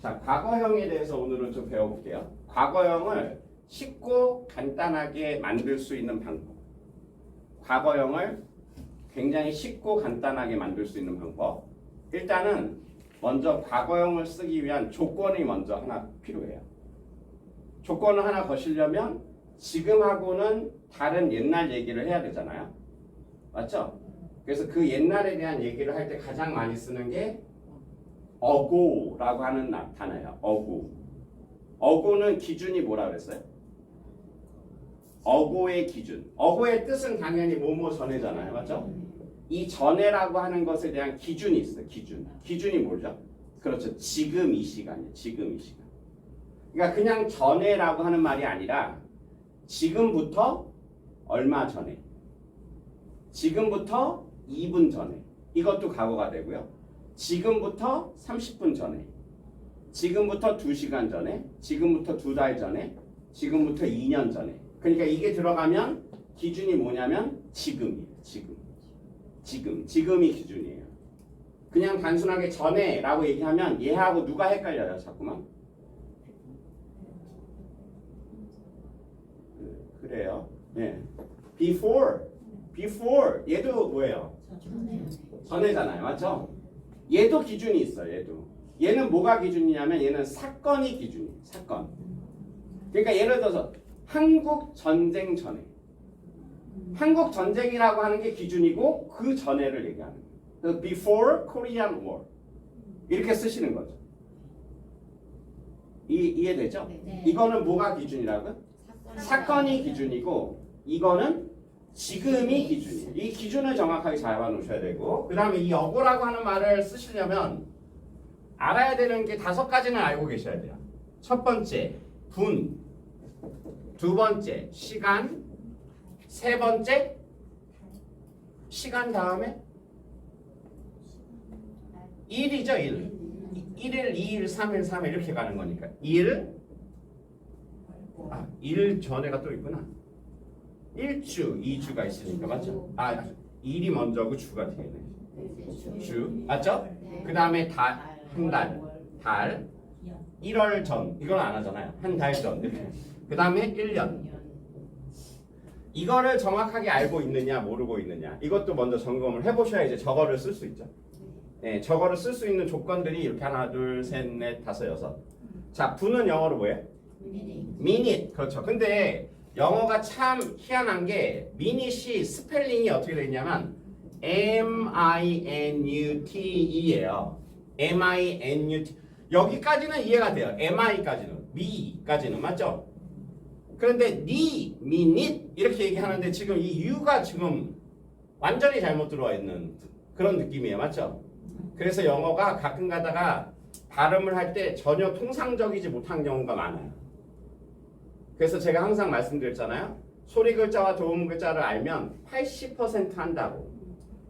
자, 과거형에 대해서 오늘은 좀 배워볼게요. 과거형을 쉽고 간단하게 만들 수 있는 방법. 과거형을 굉장히 쉽고 간단하게 만들 수 있는 방법. 일단은 먼저 과거형을 쓰기 위한 조건이 먼저 하나 필요해요. 조건을 하나 거시려면 지금하고는 다른 옛날 얘기를 해야 되잖아요. 맞죠? 그래서 그 옛날에 대한 얘기를 할 때 가장 많이 쓰는 게 ago라고 하는 단어예요. ago. ago는 기준이 뭐라 그랬어요? ago의 기준. ago의 뜻은 당연히 뭐뭐 전에잖아요. 맞죠? 이 전에라고 하는 것에 대한 기준이 있어요. 기준. 기준이 뭐죠? 그렇죠. 지금 이 시간이에요. 지금 이 시간. 그러니까 그냥 전에라고 하는 말이 아니라 지금부터 얼마 전에. 지금부터 2분 전에. 이것도 과거가 되고요. 지금부터 30분 전에. 지금부터 2시간 전에. 지금부터 2달 전에. 지금부터 2년 전에. 그러니까 이게 들어가면 기준이 뭐냐면 지금이에요. 지금이 기준이에요. 그냥 단순하게 전에라고 얘기하면 얘하고 누가 헷갈려요. 자꾸만. 그래요. 네. before 얘도 뭐예요? 전에잖아요. 맞죠? 얘도 기준이 있어요. 얘는 뭐가 기준이냐면 얘는 사건이 기준이에요. 사건. 그러니까 예를 들어서 한국 전쟁 전에. 한국 전쟁이라고 하는 게 기준이고 그 전에를 얘기하는 거예요. 그래서 before Korean War 이렇게 쓰시는 거죠. 이해되죠? 네. 이거는 뭐가 기준이라고요? 사건이 기준이고 이거는 지금이 기준이에요. 이 기준을 정확하게 잡아 놓으셔야 되고 그 다음에 이 어고라고 하는 말을 쓰시려면 알아야 되는 게 5가지는 알고 계셔야 돼요. 첫 번째 분, 두 번째 시간, 세 번째 시간 다음에 일이죠. 일. 1일, 2일, 3일, 3일 이렇게 가는 거니까 일 전에가 또 있구나. 1주, 2주가 있으니까 맞죠? 일이 먼저고 주가 뒤에 있네. 주 맞죠? 그 다음에 한 달 1월 전 이건 안 하잖아요. 한 달 전 이렇게. 그 다음에 1년. 이거를 정확하게 알고 있느냐 모르고 있느냐 이것도 먼저 점검을 해보셔야 이제 저거를 쓸 수 있죠. 네, 저거를 쓸 수 있는 조건들이 이렇게 하나, 둘, 셋, 넷, 다섯, 여섯. 자, 분은 영어로 뭐예요? minute. 그렇죠. 근데 영어가 참 희한한 게 minut이 스펠링이 어떻게 되어 있냐면 M-I-N-U-T-E예요. M-I-N-U-T. 여기까지는 이해가 돼요. M-I-까지는. me까지는 맞죠? 그런데 minute 이렇게 얘기하는데 지금 이 U가 지금 완전히 잘못 들어와 있는 그런 느낌이에요. 맞죠? 그래서 영어가 가끔 가다가 발음을 할 때 전혀 통상적이지 못한 경우가 많아요. 그래서 제가 항상 말씀드렸잖아요. 소리 글자와 도움 글자를 알면 80% 한다고.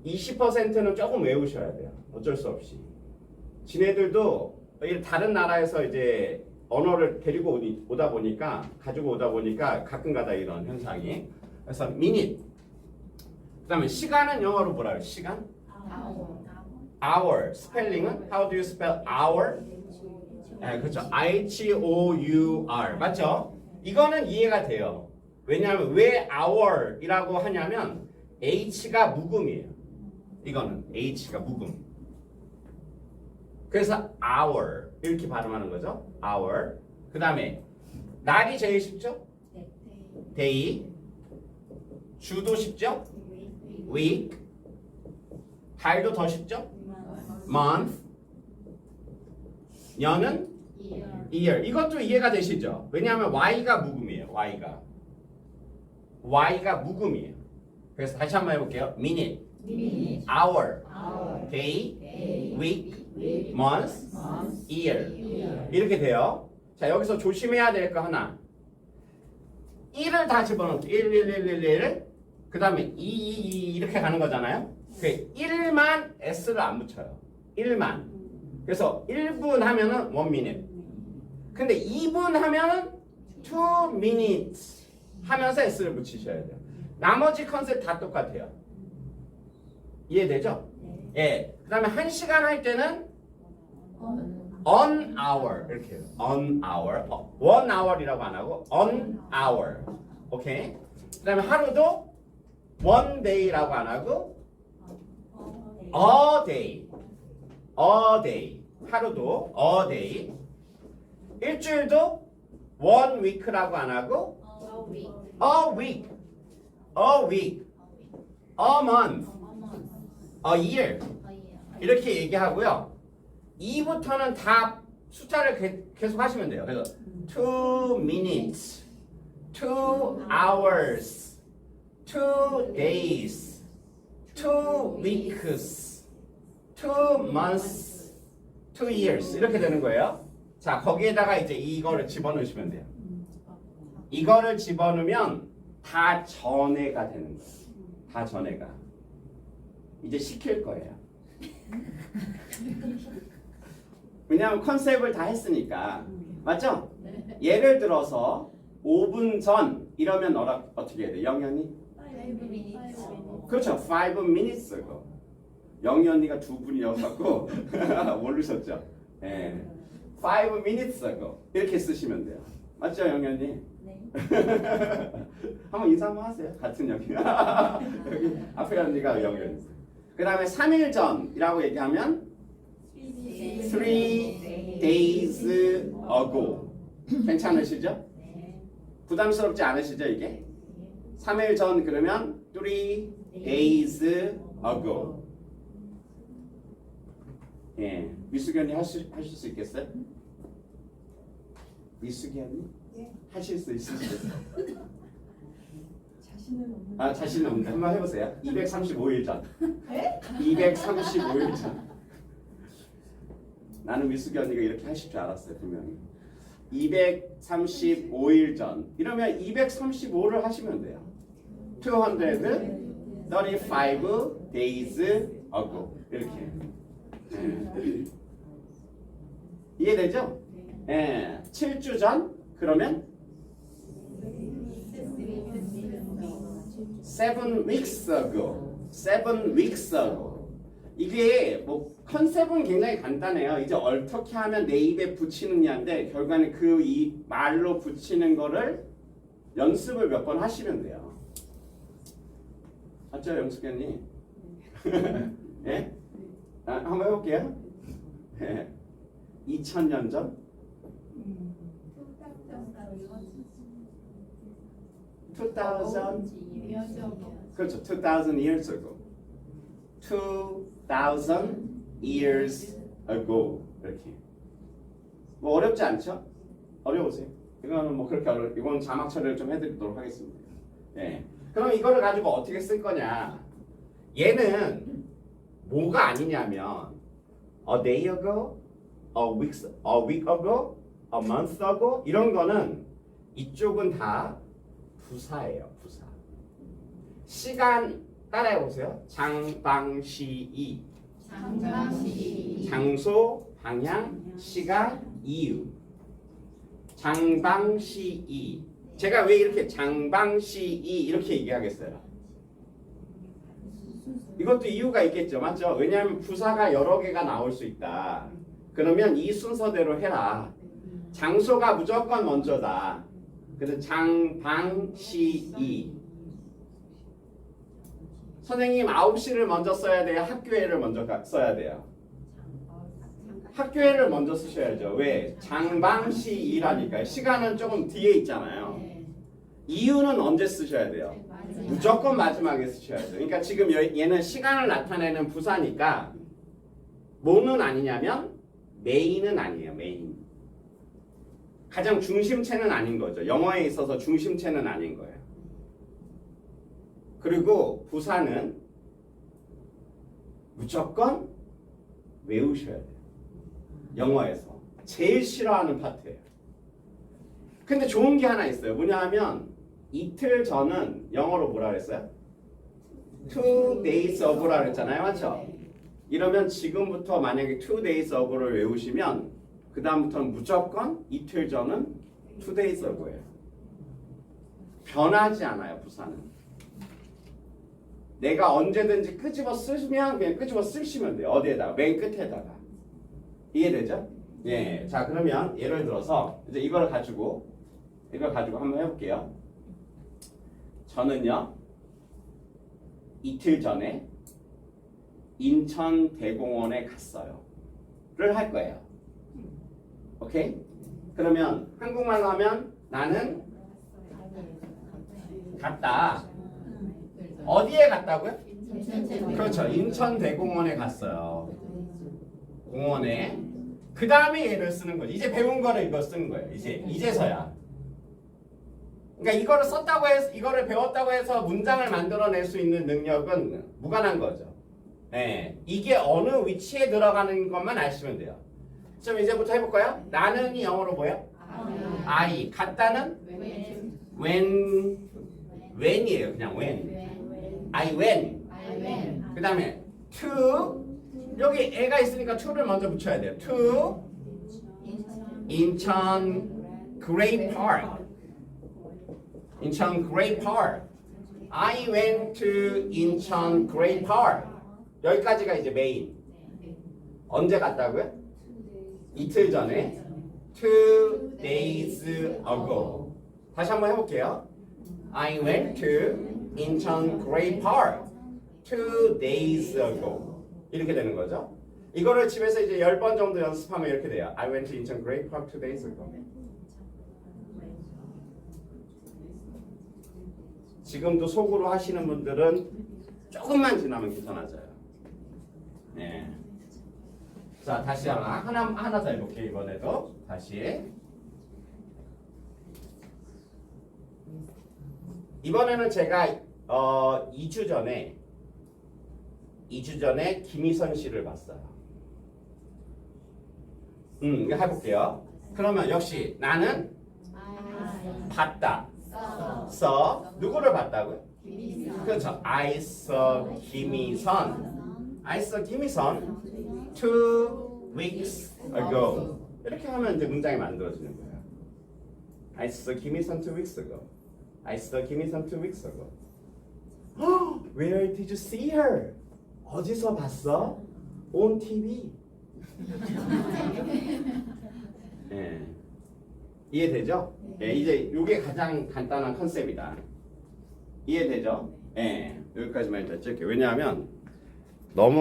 20%는 조금 외우셔야 돼요. 어쩔 수 없이. 지네들도 다른 나라에서 이제 언어를 데리고 가지고 오다 보니까 가끔 가다 이런 현상이. 그래서 minute. 그 다음에 시간은 영어로 뭐라 해요? 시간? hour. 스펠링은 how do you spell hour? 네, 그렇죠. I-H-O-U-R. 맞죠? 이거는 이해가 돼요. 왜냐하면 왜 hour이라고 하냐면 H가 묵음이에요. 이거는 H가 묵음. 그래서 hour 이렇게 발음하는 거죠. hour. 그 다음에 날이 제일 쉽죠? day. 주도 쉽죠? week. 달도 더 쉽죠? month. 년은 year. 이것도 이해가 되시죠? 왜냐하면 Y가 묵음이에요. Y가 묵음이에요. 그래서 다시 한번 해볼게요. minute, hour, day, week, month, year. 이렇게 돼요. 자, 여기서 조심해야 될 거 하나. 1을 다 집어넣고 1. 그 다음에 2 이렇게 가는 거잖아요. 그 1만 S를 안 붙여요. 1만. 그래서 1분 하면은 1 minute. 근데 2분 하면은 2 minutes 하면서 S를 붙이셔야 돼요. 나머지 컨셉 다 똑같아요. 이해되죠? 예. 그 다음에 1시간 할 때는 on hour 이렇게 해요. on hour. one hour이라고 안 하고 on hour. 오케이. 그다음에 하루도 one day라고 안 하고 a day. a day. 하루도 a day. 일주일도 one week라고 안 하고 a week. a week. a month. a year. 이렇게 얘기하고요. 2부터는 다 숫자를 계속 하시면 돼요. 그래서 2 minutes, 2 hours, 2 days, 2 weeks, 2 months, 2 years 이렇게 되는 거예요. 자, 거기에다가 이제 이거를 집어넣으시면 돼요. 이거를 집어넣으면 다 전해가 되는 거예요. 다 전해가. 이제 시킬 거예요. 왜냐하면 컨셉을 다 했으니까. 맞죠? 예를 들어서 5분 전 이러면 어떻게 해야 돼? 영희 언니? 5 minutes. 그렇죠. 5 minutes ago. 영희 언니가 두 분이어갖고 모르셨죠? 예. 5 minutes ago 이렇게 쓰시면 돼요. 맞죠, 영희 언니? 네. 한번 인사 한번 하세요. 같은 영희. 여기 앞에 언니가 영희 언니. 그 다음에 3일 전이라고 얘기하면 3 days ago. 괜찮으시죠? 부담스럽지 않으시죠 이게? 3일 전 그러면 3 days ago. 예, 미숙이 언니 하실 수 있겠어요? 미숙이 언니? 예. 하실 수 있으시겠어요? 자신은 없는. 아, 자신 없는데 한번 해보세요. 235일 전. 네? 235일 전. 나는 미숙이 언니가 이렇게 하실 줄 알았어요 분명히. 235일 전. 이러면 235를 하시면 돼요. 235 days ago. 이렇게. 이해되죠? 예. 7주 전. 그러면 7 weeks ago. 7 weeks ago. 이게 뭐 컨셉은 굉장히 간단해요. 이제 어떻게 하면 내 입에 붙이느냐인데 결국에는 그 이 말로 붙이는 거를 연습을 몇 번 하시면 돼요. 맞죠, 영숙이 언니? 예? 아, 한번 해볼게요. 예. 2000년 전? 2000 그렇죠. 2000 years ago. 2000 years ago. 이렇게. 뭐 어렵지 않죠? 어려우세요? 이거는 뭐 그렇게 이건 자막 처리를 좀 해드리도록 하겠습니다. 예. 그럼 이거를 가지고 어떻게 쓸 거냐? 얘는 뭐가 아니냐면 a day ago, a week ago, a month ago 이런 거는 이쪽은 다 부사예요. 부사. 시간 따라해 보세요. 장방시이. 장소, 방향, 시간, 이유. 장방시이. 제가 왜 이렇게 장방시이 이렇게 얘기하겠어요? 이것도 이유가 있겠죠. 맞죠? 왜냐하면 부사가 여러 개가 나올 수 있다. 그러면 이 순서대로 해라. 장소가 무조건 먼저다. 그래서 장방시이. 선생님 9시를 먼저 써야 돼요? 학교에를 먼저 써야 돼요? 학교에를 먼저 쓰셔야죠. 왜? 장방시이라니까요. 시간은 조금 뒤에 있잖아요. 이유는 언제 쓰셔야 돼요? 무조건 마지막에 쓰셔야죠. 그러니까 지금 얘는 시간을 나타내는 부사니까 뭐는 아니냐면 메인은 아니에요. 메인. 가장 중심체는 아닌 거죠. 영어에 있어서 중심체는 아닌 거예요. 그리고 부사는 무조건 외우셔야 돼요. 영어에서 제일 싫어하는 파트예요. 근데 좋은 게 하나 있어요. 뭐냐 하면 이틀 전은 영어로 뭐라 그랬어요? 2 days ago라 그랬잖아요. 맞죠? 이러면 지금부터 만약에 2 days ago를 외우시면 그 다음부터는 무조건 이틀 전은 2 days ago예요. 변하지 않아요. 부사는. 내가 언제든지 끄집어 쓰시면 그냥 끄집어 쓰시면 돼요. 어디에다가? 맨 끝에다가. 이해되죠? 예, 자 그러면 예를 들어서 이제 이걸 가지고 한번 해볼게요. 저는요 이틀 전에 인천대공원에 갔어요.를 할 거예요. 오케이? 그러면 한국말로 하면 나는 갔다. 어디에 갔다고요? 그렇죠. 인천대공원에 갔어요. 공원에. 그 다음에 얘를 쓰는 거지. 이제 배운 거를 이거 쓰는 거예요. 이제서야. 그러니까 이거를 썼다고 해서 이거를 배웠다고 해서 문장을 만들어낼 수 있는 능력은 무관한 거죠. 예, 이게 어느 위치에 들어가는 것만 아시면 돼요. 그럼 이제부터 해볼까요? 나는이 영어로 뭐예요? I. 갔다는 when이에요. 그냥 when. I went. 그 다음에 to. 여기 애가 있으니까 to를 먼저 붙여야 돼요. to 인천 Great Park. 인천 Great Park. I went to 인천 Great Park. 여기까지가 이제 메인. 언제 갔다고요? 이틀 전에. 2 days ago. 다시 한번 해볼게요. I went to 인천 Great Park 2 days ago. 이렇게 되는 거죠. 이거를 집에서 이제 10번 정도 연습하면 이렇게 돼요. I went to 인천 Great Park 2 days ago. 지금도 속으로 하시는 분들은 조금만 지나면 괜찮아져요. 네. 자, 다시 하나 더 해볼게요. 이번에도 다시. 이번에는 제가 2주 전에 김희선 씨를 봤어요. 이거 해볼게요. 그러면 역시 나는 봤다. 누구를 봤다고요? 그렇죠. I saw 김희선. I saw 김희선 2 weeks ago. 이렇게 하면 이제 문장이 만들어지는 거예요. I saw 김희선 2 weeks ago. I saw 김희선 2 weeks ago. Where did you see her? 어디서 봤어? On TV. 네. 이해되죠? 네, 이제 이게 가장 간단한 컨셉이다. 이해되죠? 네, 여기까지만 일단 찍을게요. 왜냐하면 너무